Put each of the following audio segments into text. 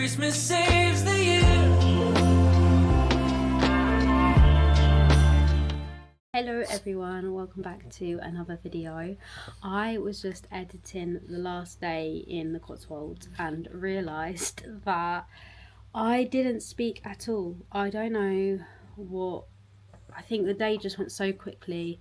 Christmas saves the year. Hello everyone, welcome back to another video. I was just editing the last day in the Cotswolds and realised that I didn't speak at all. I don't know what, I think the day just went so quickly.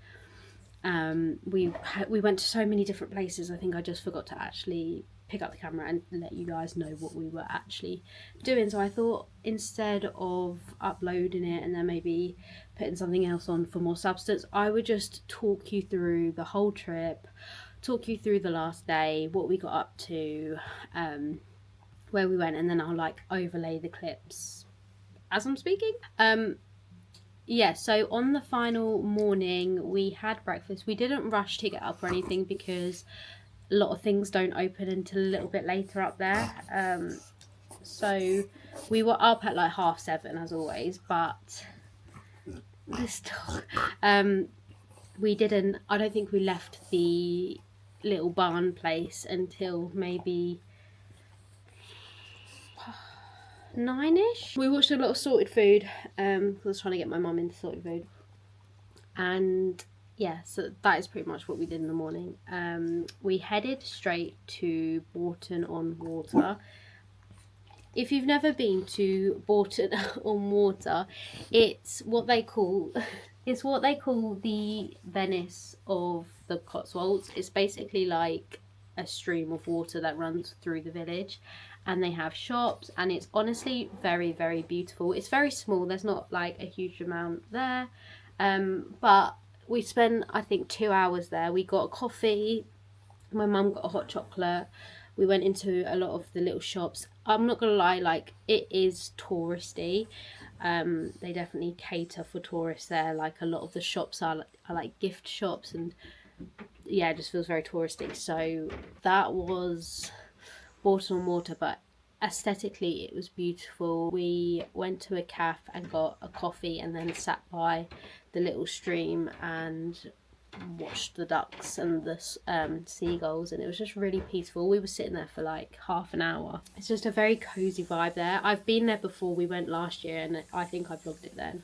We went to so many different places. I think I just forgot to actually pick up the camera and let you guys know what we were actually doing. So I thought instead of uploading it and then maybe putting something else on for more substance, I would just talk you through the whole trip, talk you through the last day, what we got up to, where we went, and then I'll like overlay the clips as I'm speaking. Yeah, so on the final morning we had breakfast. We didn't rush to get up or anything because a lot of things don't open until a little bit later up there. So we were up at like 7:30 as always, but this dog, we didn't, I don't think we left the little barn place until maybe 9ish. We watched a lot of Sorted Food because I was trying to get my mum into Sorted Food, and yeah, so that is pretty much what we did in the morning. We headed straight to Bourton-on-the-Water. If you've never been to Bourton-on-the-Water, it's what they call the Venice of the Cotswolds. It's basically like a stream of water that runs through the village, and they have shops, and it's honestly very, very beautiful. It's very small, there's not like a huge amount there, but we spent I think 2 hours there. We got a coffee, my mum got a hot chocolate, we went into a lot of the little shops. I'm not gonna lie, like, it is touristy. They definitely cater for tourists there. Like, a lot of the shops are like gift shops, and yeah, it just feels very touristy. So that was Bourton-on-the-Water, but aesthetically it was beautiful. We went to a cafe and got a coffee and then sat by the little stream and watched the ducks and the seagulls, and it was just really peaceful. We were sitting there for like half an hour. It's just a very cozy vibe there. I've been there before. We went last year and I think I vlogged it then.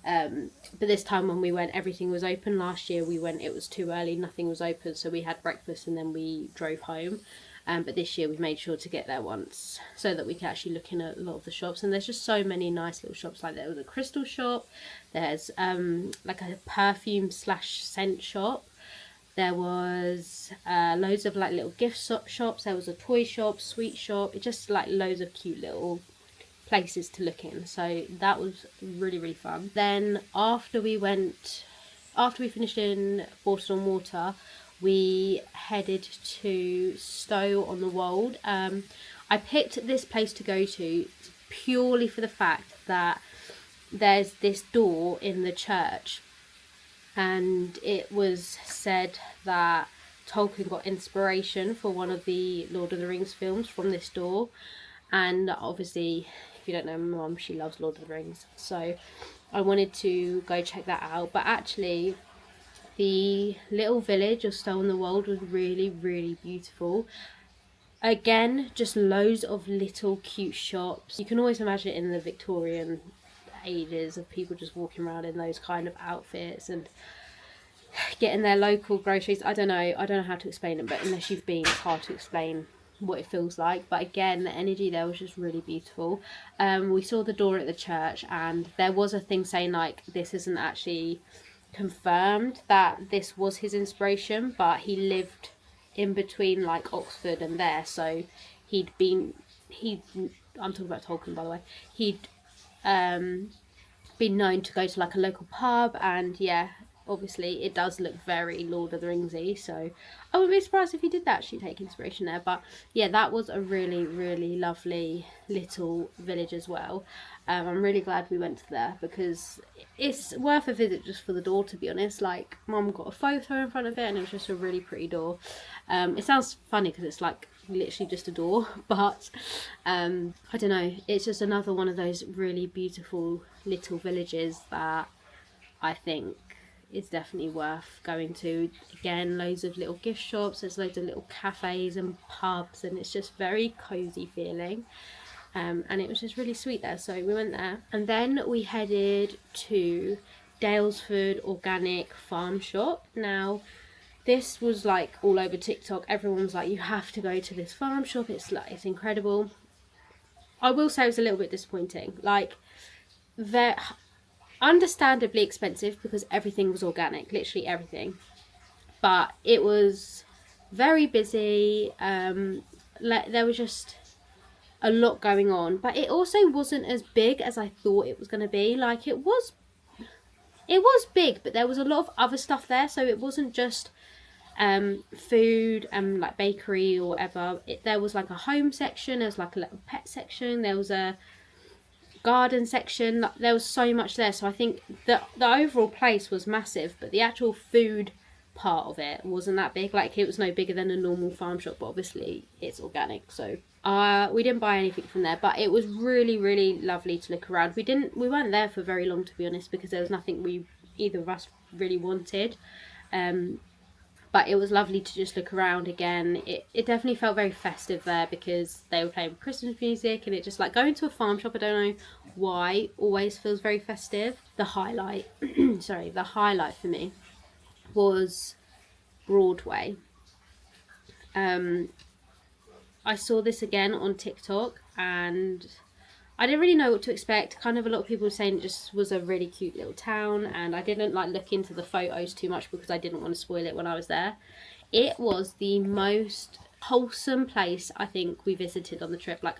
But this time when we went, everything was open. Last year we went, it was too early, nothing was open, so we had breakfast and then we drove home. But this year we made sure to get there once so that we could actually look in at a lot of the shops, and there's just so many nice little shops. Like, there was a crystal shop, there's like a perfume / scent shop, there was loads of like little gift shops, there was a toy shop, sweet shop. It just like loads of cute little places to look in, so that was really, really fun. Then after we finished in Bourton-on-the-Water, we headed to Stow-on-the-Wold. I picked this place to go to purely for the fact that there's this door in the church, and it was said that Tolkien got inspiration for one of the Lord of the Rings films from this door. And obviously, if you don't know my mum, she loves Lord of the Rings, so I wanted to go check that out. But actually, the little village of Stow-on-the-Wold was really, really beautiful. Again, just loads of little cute shops. You can always imagine it in the Victorian ages of people just walking around in those kind of outfits and getting their local groceries. I don't know how to explain it, but unless you've been, it's hard to explain what it feels like. But again, the energy there was just really beautiful. We saw the door at the church, and there was a thing saying like, this isn't actually confirmed that this was his inspiration, but he lived in between like Oxford and there, so I'm talking about Tolkien, by the way. He'd been known to go to like a local pub, and yeah, obviously it does look very Lord of the Ringsy, so I wouldn't be surprised if he did actually take inspiration there. But yeah, that was a really, really lovely little village as well. I'm really glad we went to there because it's worth a visit just for the door, to be honest. Like, Mum got a photo in front of it and it was just a really pretty door. It sounds funny because it's like literally just a door, but I don't know, it's just another one of those really beautiful little villages that I think is definitely worth going to. Again, loads of little gift shops, there's loads of little cafes and pubs, and it's just very cozy feeling. and it was just really sweet there, so we went there. And then we headed to Daylesford Organic Farm Shop. Now this was like all over TikTok. Everyone was like, you have to go to this farm shop, it's incredible. I will say it was a little bit disappointing. Like, they're understandably expensive because everything was organic, literally everything, but it was very busy. There was just a lot going on, but it also wasn't as big as I thought it was going to be. Like, it was big, but there was a lot of other stuff there, so it wasn't just food and like bakery or whatever. There was like a home section, there was like a little pet section, there was a garden section. There was so much there, so I think the overall place was massive, but the actual food part of it wasn't that big. Like, it was no bigger than a normal farm shop, but obviously it's organic, so we didn't buy anything from there. But it was really, really lovely to look around. We weren't there for very long, to be honest, because there was nothing either of us really wanted, but it was lovely to just look around again. It definitely felt very festive there because they were playing Christmas music, and it just, like, going to a farm shop, I don't know why, always feels very festive. The highlight the highlight for me was Broadway. I saw this again on TikTok, and I didn't really know what to expect. Kind of a lot of people were saying it just was a really cute little town, and I didn't like look into the photos too much because I didn't want to spoil it when I was there. It was the most wholesome place I think we visited on the trip. Like,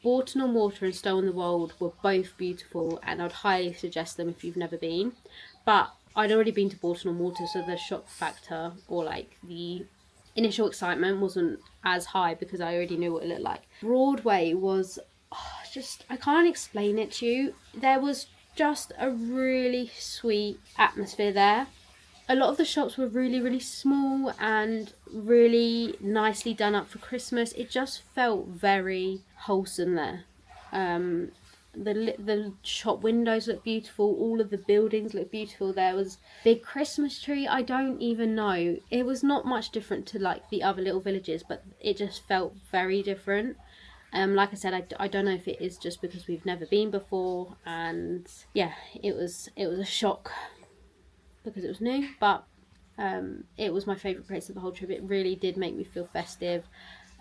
Bourton-on-the-Water and Stow-on-the-Wold were both beautiful, and I'd highly suggest them if you've never been. But I'd already been to Bourton-on-the-Water, so the shock factor, or like the initial excitement, wasn't as high because I already knew what it looked like. Broadway was just, I can't explain it to you. There was just a really sweet atmosphere there. A lot of the shops were really, really small and really nicely done up for Christmas. It just felt very wholesome there. The shop windows looked beautiful. All of the buildings looked beautiful. There was a big Christmas tree. I don't even know. It was not much different to like the other little villages, but it just felt very different. Like I said, I don't know if it is just because we've never been before, and yeah, it was a shock because it was new, but it was my favourite place of the whole trip. It really did make me feel festive.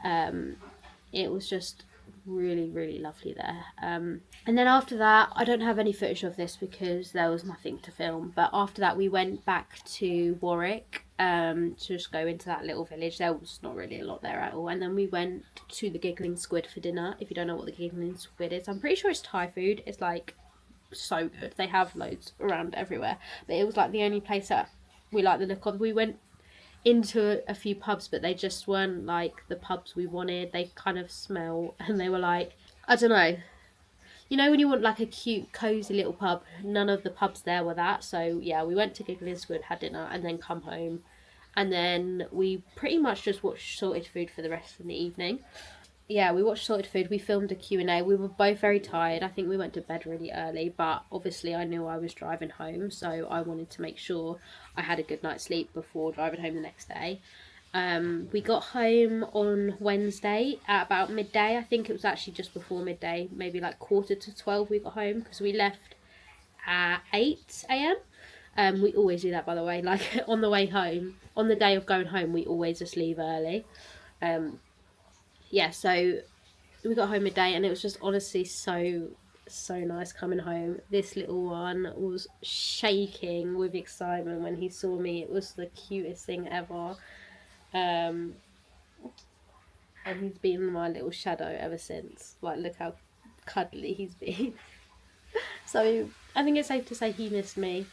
It was just really, really lovely there. And then after that, I don't have any footage of this because there was nothing to film, but after that we went back to Warwick to just go into that little village. There was not really a lot there at all. And then we went to the Giggling Squid for dinner. If you don't know what the Giggling Squid is, I'm pretty sure it's Thai food. It's like so good. They have loads around everywhere, but it was like the only place that we liked the look of. We went into a few pubs, but they just weren't like the pubs we wanted. They kind of smell, and they were like, I don't know, you know when you want like a cute cozy little pub, none of the pubs there were that. So yeah, we went to Giggling Squid, had dinner, and then come home, and then we pretty much just watched Sorted Food for the rest of the evening. Yeah, we watched Sorted Food. We filmed a Q&A. We were both very tired. I think we went to bed really early, but obviously I knew I was driving home, so I wanted to make sure I had a good night's sleep before driving home the next day. We got home on Wednesday at about midday. I think it was actually just before midday, maybe like 11:45 we got home, because we left at 8 a.m. We always do that, by the way, like on the way home. On the day of going home, we always just leave early. Yeah, so we got home midday, and it was just honestly so nice coming home. This little one was shaking with excitement when he saw me. It was the cutest thing ever. And he's been my little shadow ever since. Like, look how cuddly he's been. So I think it's safe to say he missed me.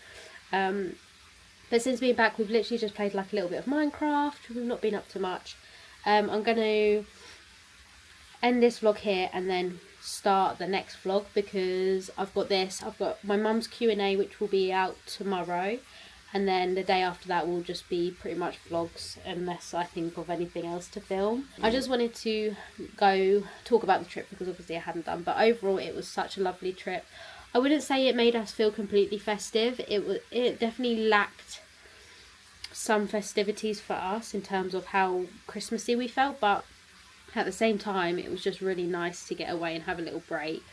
But since being back, we've literally just played like a little bit of Minecraft. We've not been up to much. I'm going to end this vlog here and then start the next vlog, because I've got my mum's Q&A, which will be out tomorrow, and then the day after that will just be pretty much vlogs unless I think of anything else to film. I just wanted to go talk about the trip because obviously I hadn't done, but overall it was such a lovely trip. I wouldn't say it made us feel completely festive. It definitely lacked some festivities for us in terms of how Christmassy we felt, but at the same time it was just really nice to get away and have a little break.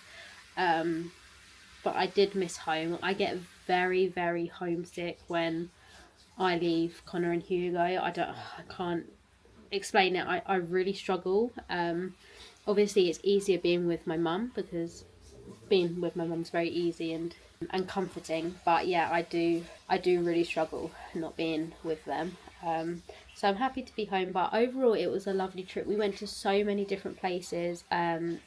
But I did miss home. I get very, very homesick when I leave Connor and Hugo. I can't explain it. I really struggle. Obviously it's easier being with my mum, because being with my mum's very easy and comforting, but yeah, I do really struggle not being with them. So I'm happy to be home, but overall it was a lovely trip. We went to so many different places, and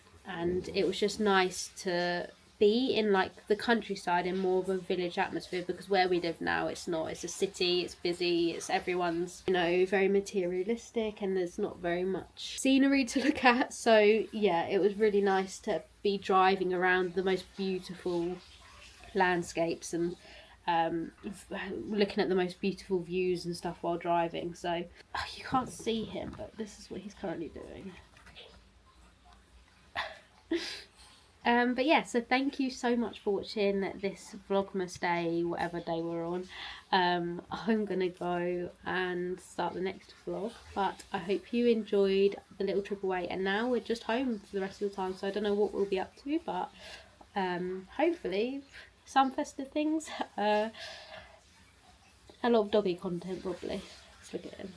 it was just nice to be in like the countryside in more of a village atmosphere, because where we live now, it's not, it's a city, it's busy, it's everyone's, you know, very materialistic, and there's not very much scenery to look at. So yeah, it was really nice to be driving around the most beautiful landscapes and looking at the most beautiful views and stuff while driving. So you can't see him, but this is what he's currently doing. But yeah, so thank you so much for watching this Vlogmas day, whatever day we're on. I'm gonna go and start the next vlog, but I hope you enjoyed the little trip away, and now we're just home for the rest of the time, so I don't know what we'll be up to, but hopefully some festive things. A lot of doggy content probably. Let's look at him.